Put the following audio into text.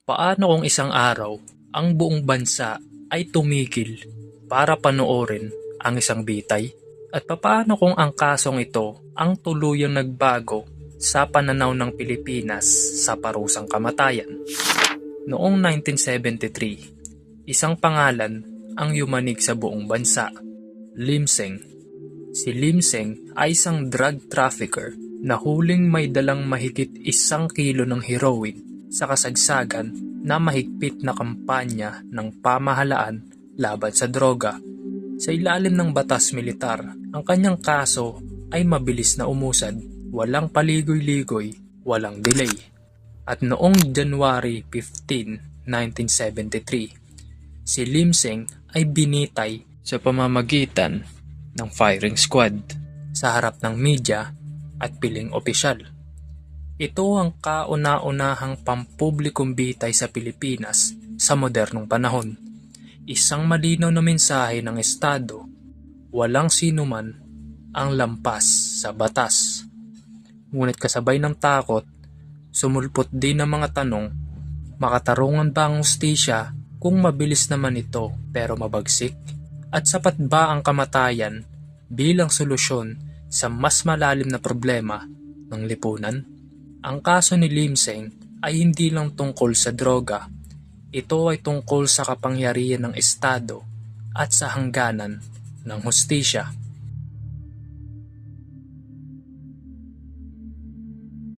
Paano kung isang araw, ang buong bansa ay tumigil para panoorin ang isang bitay? At papaano kung ang kasong ito ang tuluyang nagbago sa pananaw ng Pilipinas sa parusang kamatayan? Noong 1973, isang pangalan ang yumanig sa buong bansa, Lim Seng. Si Lim Seng ay isang drug trafficker na huling may dalang mahigit 1 kilo ng heroin sa kasagsagan na mahigpit na kampanya ng pamahalaan laban sa droga. Sa ilalim ng batas militar, ang kanyang kaso ay mabilis na umusad, walang paligoy-ligoy, walang delay. At noong January 15, 1973, si Lim Seng ay binitay sa pamamagitan ng firing squad sa harap ng media at piling opisyal. Ito ang kauna-unahang pampublikong bitay sa Pilipinas sa modernong panahon. Isang malinaw na mensahe ng Estado, walang sinuman ang lampas sa batas. Ngunit kasabay ng takot, sumulpot din ang mga tanong, makatarungan ba ang hustisya kung mabilis naman ito pero mabagsik? At sapat ba ang kamatayan bilang solusyon sa mas malalim na problema ng lipunan? Ang kaso ni Lim Seng ay hindi lang tungkol sa droga. Ito ay tungkol sa kapangyarihan ng Estado at sa hangganan ng hustisya.